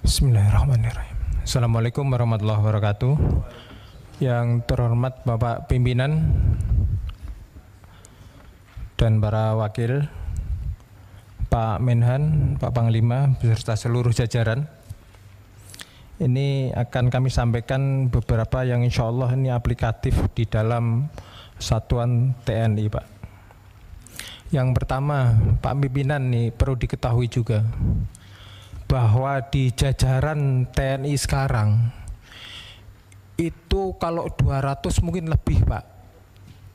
Bismillahirrahmanirrahim. Assalamualaikum warahmatullahi wabarakatuh. Yang terhormat Bapak Pimpinan dan para wakil, Pak Menhan, Pak Panglima, beserta seluruh jajaran. Ini akan kami sampaikan beberapa yang insya Allah ini aplikatif di dalam satuan TNI, Pak. Yang pertama, Pak Pimpinan nih perlu diketahui juga bahwa di jajaran TNI sekarang itu kalau 200 mungkin lebih, Pak,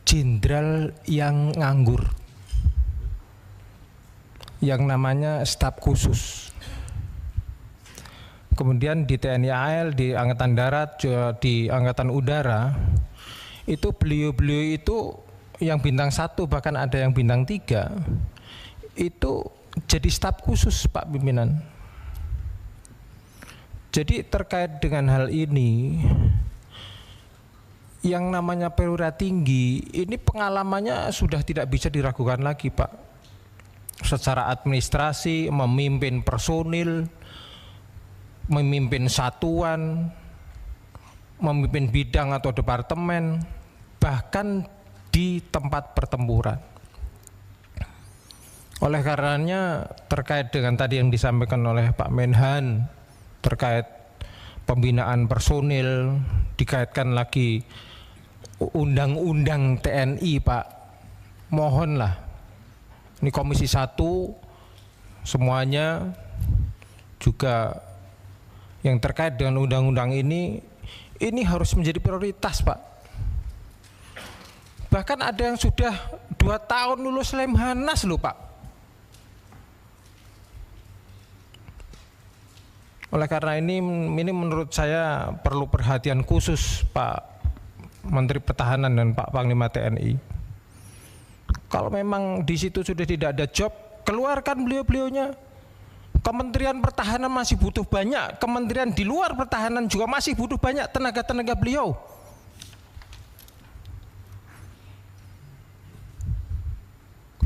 jenderal yang nganggur, yang namanya staf khusus. Kemudian di TNI AL, di Angkatan Darat, di Angkatan Udara, itu beliau-beliau itu yang bintang 1 bahkan ada yang bintang 3 itu jadi staf khusus, Pak Pimpinan. Jadi terkait dengan hal ini, yang namanya perwira tinggi ini pengalamannya sudah tidak bisa diragukan lagi, Pak. Secara administrasi, memimpin personil, memimpin satuan, memimpin bidang atau departemen, bahkan di tempat pertempuran. Oleh karenanya terkait dengan tadi yang disampaikan oleh Pak Menhan terkait pembinaan personil, dikaitkan lagi undang-undang TNI, Pak, mohonlah ini Komisi 1 semuanya juga yang terkait dengan undang-undang ini harus menjadi prioritas, Pak. Bahkan ada yang sudah 2 tahun lulus Lemhanas loh, Pak. Oleh karena ini menurut saya perlu perhatian khusus Pak Menteri Pertahanan dan Pak Panglima TNI. Kalau memang di situ sudah tidak ada job, keluarkan beliau-beliaunya. Kementerian Pertahanan masih butuh banyak, kementerian di luar pertahanan juga masih butuh banyak tenaga-tenaga beliau.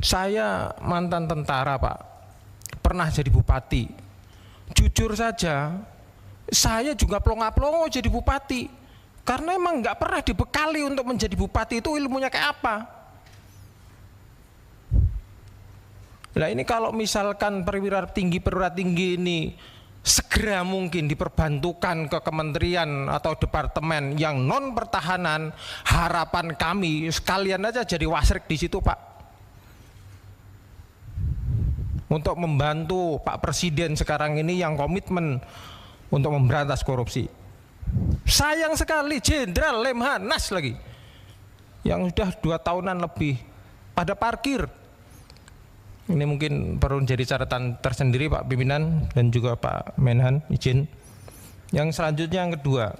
Saya mantan tentara, Pak, pernah jadi bupati. Jujur saja, saya juga plonga-plongo jadi bupati, karena emang nggak pernah dibekali untuk menjadi bupati itu ilmunya kayak apa. Nah ini kalau misalkan perwira tinggi ini segera mungkin diperbantukan ke kementerian atau departemen yang non pertahanan, harapan kami sekalian aja jadi wasrek di situ, Pak, untuk membantu Pak Presiden sekarang ini yang komitmen untuk memberantas korupsi. Sayang sekali Jenderal Lemhanas lagi yang sudah 2 tahunan lebih pada parkir. Ini mungkin perlu menjadi catatan tersendiri, Pak Pimpinan dan juga Pak Menhan, izin. Yang selanjutnya yang kedua,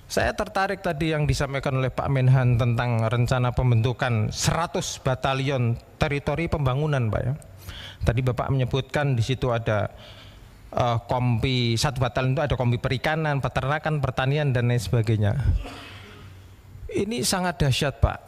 saya tertarik tadi yang disampaikan oleh Pak Menhan tentang rencana pembentukan 100 batalion teritori pembangunan, Pak, ya. Tadi Bapak menyebutkan di situ ada kompi, 1 batalion itu ada kompi perikanan, peternakan, pertanian dan lain sebagainya. Ini sangat dahsyat, Pak.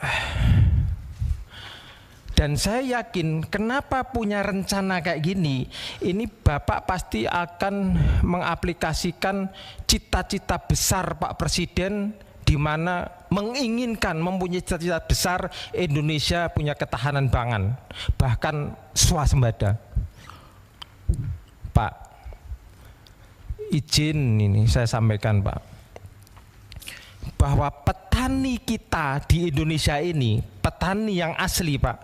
Dan saya yakin kenapa punya rencana kayak gini, ini Bapak pasti akan mengaplikasikan cita-cita besar Pak Presiden, di mana menginginkan mempunyai cita-cita besar Indonesia punya ketahanan pangan, bahkan swasembada. Pak, izin ini saya sampaikan, Pak, bahwa petani kita di Indonesia ini, petani yang asli, Pak,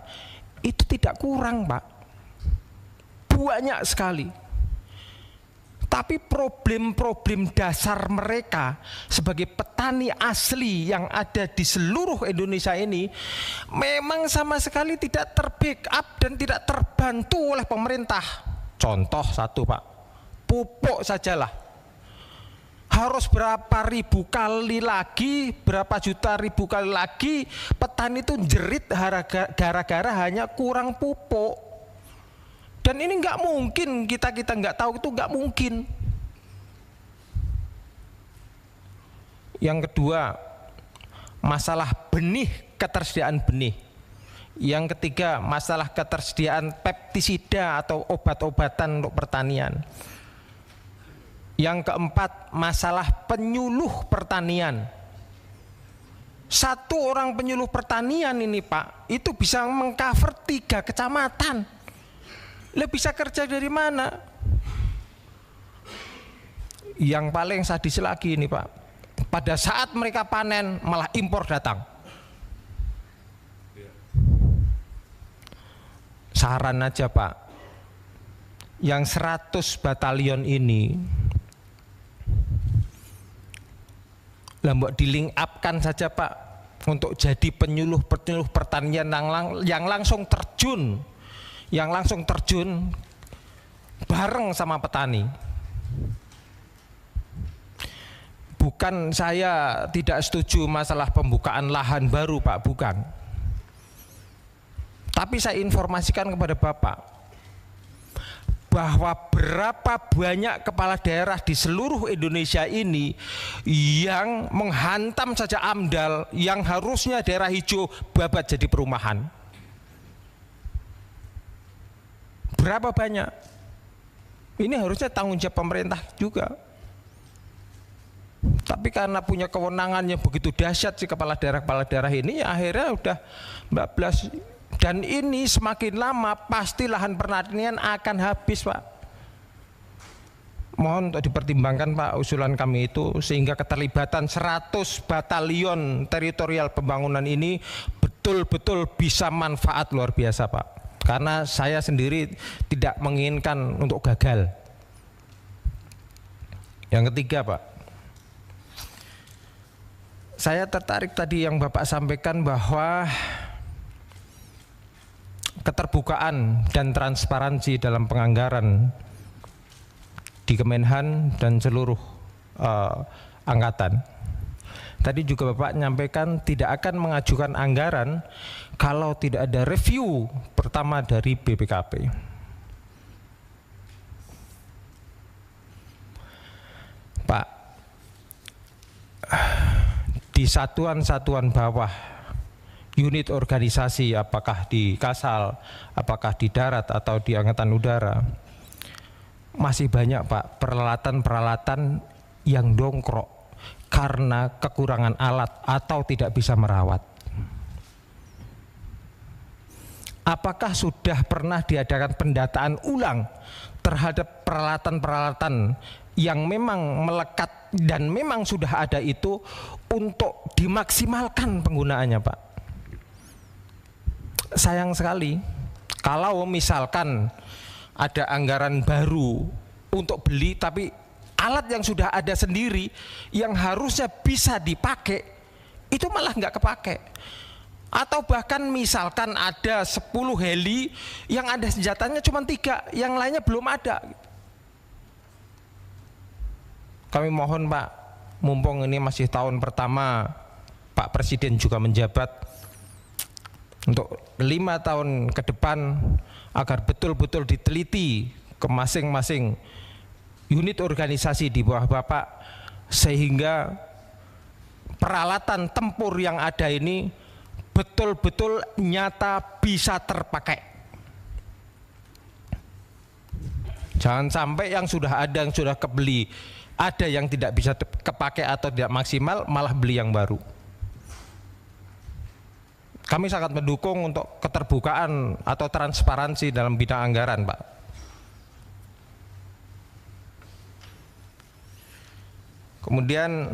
itu tidak kurang, Pak, banyak sekali. Tapi problem-problem dasar mereka sebagai petani asli yang ada di seluruh Indonesia ini memang sama sekali tidak terbackup dan tidak terbantu oleh pemerintah. Contoh 1, Pak, pupuk sajalah harus berapa ribu kali lagi, berapa juta ribu kali lagi petani itu jerit gara-gara hanya kurang pupuk. Dan ini nggak mungkin kita nggak tahu, itu nggak mungkin. Yang kedua, masalah benih, ketersediaan benih. Yang ketiga, masalah ketersediaan pestisida pestisida atau obat-obatan untuk pertanian. Yang keempat, masalah penyuluh pertanian. Satu orang penyuluh pertanian ini Pak, itu bisa mengcover 3 kecamatan. Lah bisa kerja dari mana? Yang paling sadis lagi ini Pak, pada saat mereka panen malah impor datang. Saran aja Pak, yang 100 batalion ini mbok di link up-kan saja Pak untuk jadi penyuluh pertanian yang langsung terjun, bareng sama petani. Bukan saya tidak setuju masalah pembukaan lahan baru Pak, bukan. Tapi saya informasikan kepada Bapak bahwa berapa banyak kepala daerah di seluruh Indonesia ini yang menghantam saja AMDAL yang harusnya daerah hijau babat jadi perumahan. Berapa banyak? Ini harusnya tanggung jawab pemerintah juga. Tapi karena punya kewenangan yang begitu dahsyat si kepala daerah ini, akhirnya udah 14. Dan ini semakin lama pasti lahan pertanian akan habis Pak. Mohon untuk dipertimbangkan Pak usulan kami itu, sehingga keterlibatan 100 batalion teritorial pembangunan ini betul-betul bisa manfaat luar biasa Pak. Karena saya sendiri tidak menginginkan untuk gagal. Yang ketiga Pak, saya tertarik tadi yang Bapak sampaikan bahwa keterbukaan dan transparansi dalam penganggaran di Kemenhan dan seluruh angkatan. Tadi juga Bapak menyampaikan tidak akan mengajukan anggaran kalau tidak ada review pertama dari BPKP. Pak, di satuan-satuan bawah unit organisasi, apakah di Kasal, apakah di darat atau di Angkatan Udara, masih banyak Pak peralatan-peralatan yang dongkrok karena kekurangan alat atau tidak bisa merawat. Apakah sudah pernah diadakan pendataan ulang terhadap peralatan-peralatan yang memang melekat dan memang sudah ada itu untuk dimaksimalkan penggunaannya Pak? Sayang sekali kalau misalkan ada anggaran baru untuk beli tapi alat yang sudah ada sendiri yang harusnya bisa dipakai itu malah nggak kepake. Atau bahkan misalkan ada 10 heli yang ada senjatanya cuma 3, yang lainnya belum ada. Kami mohon Pak, mumpung ini masih tahun pertama Pak Presiden juga menjabat, untuk 5 tahun ke depan agar betul-betul diteliti ke masing-masing unit organisasi di bawah Bapak, sehingga peralatan tempur yang ada ini betul-betul nyata bisa terpakai. Jangan sampai yang sudah ada, yang sudah kebeli, ada yang tidak bisa kepakai atau tidak maksimal, malah beli yang baru. Kami sangat mendukung untuk keterbukaan atau transparansi dalam bidang anggaran, Pak. Kemudian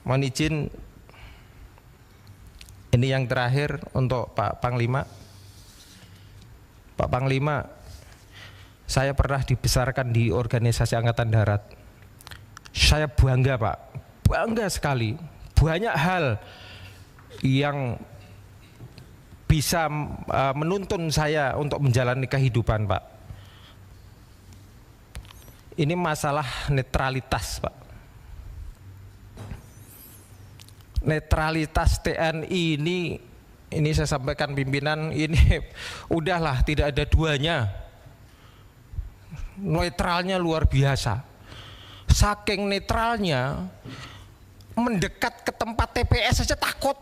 mohon izin, ini yang terakhir untuk Pak Panglima. Pak Panglima, saya pernah dibesarkan di organisasi Angkatan Darat. Saya bangga Pak, bangga sekali. Banyak hal yang bisa menuntun saya untuk menjalani kehidupan Pak. Ini masalah netralitas Pak. Netralitas TNI ini saya sampaikan pimpinan, ini udahlah tidak ada duanya. Netralnya luar biasa. Saking netralnya, mendekat ke tempat TPS saja takut.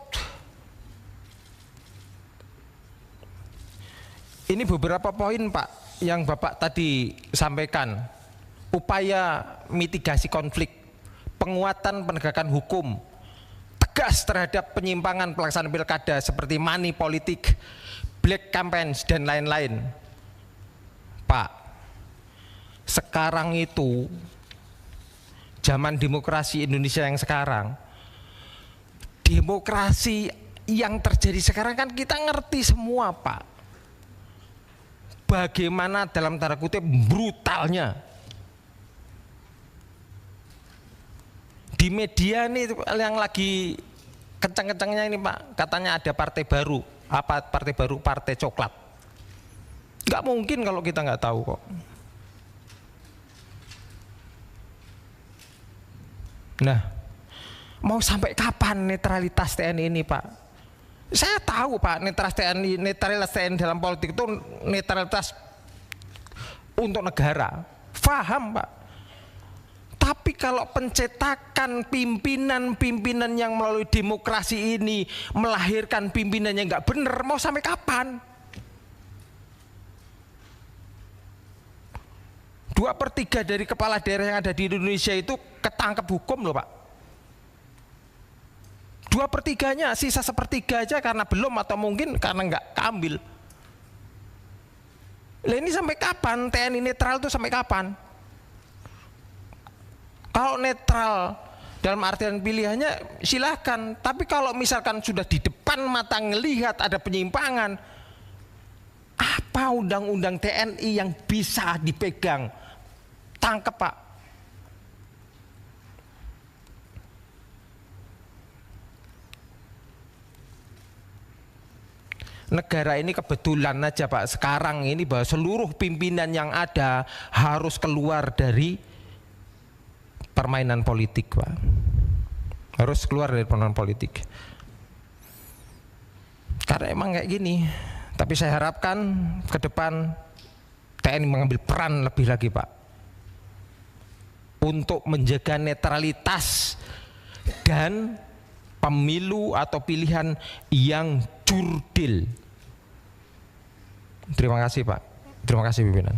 Ini beberapa poin Pak yang Bapak tadi sampaikan. Upaya mitigasi konflik, penguatan penegakan hukum, tegas terhadap penyimpangan pelaksanaan pilkada seperti money politik, black campaigns dan lain-lain. Pak, sekarang itu zaman demokrasi Indonesia yang sekarang, demokrasi yang terjadi sekarang kan kita ngerti semua Pak. Bagaimana dalam tanda kutip brutalnya di media nih yang lagi kencang-kencangnya ini Pak, katanya ada partai baru. Apa partai baru? Partai coklat. Nggak mungkin kalau kita nggak tahu kok. Nah, mau sampai kapan netralitas TNI ini Pak? Saya tahu Pak, netralitas TNI dalam politik itu netralitas untuk negara, paham Pak. Tapi kalau pencetakan pimpinan-pimpinan yang melalui demokrasi ini melahirkan pimpinan yang nggak benar, mau sampai kapan? 2/3 dari kepala daerah yang ada di Indonesia itu ketangkep hukum loh Pak. 2/3-nya, sisa 1/3 aja karena belum atau mungkin karena nggak keambil. Lah ini sampai kapan TNI netral itu sampai kapan? Kalau netral dalam artian pilihannya silahkan, tapi kalau misalkan sudah di depan mata ngelihat ada penyimpangan, apa undang-undang TNI yang bisa dipegang? Tangkep Pak. Negara ini kebetulan aja Pak sekarang ini bahwa seluruh pimpinan yang ada harus keluar dari permainan politik Pak. Harus keluar dari permainan politik. Karena emang kayak gini. Tapi saya harapkan ke depan TNI mengambil peran lebih lagi Pak, untuk menjaga netralitas dan pemilu atau pilihan yang jurdil. Terima kasih Pak. Terima kasih pimpinan.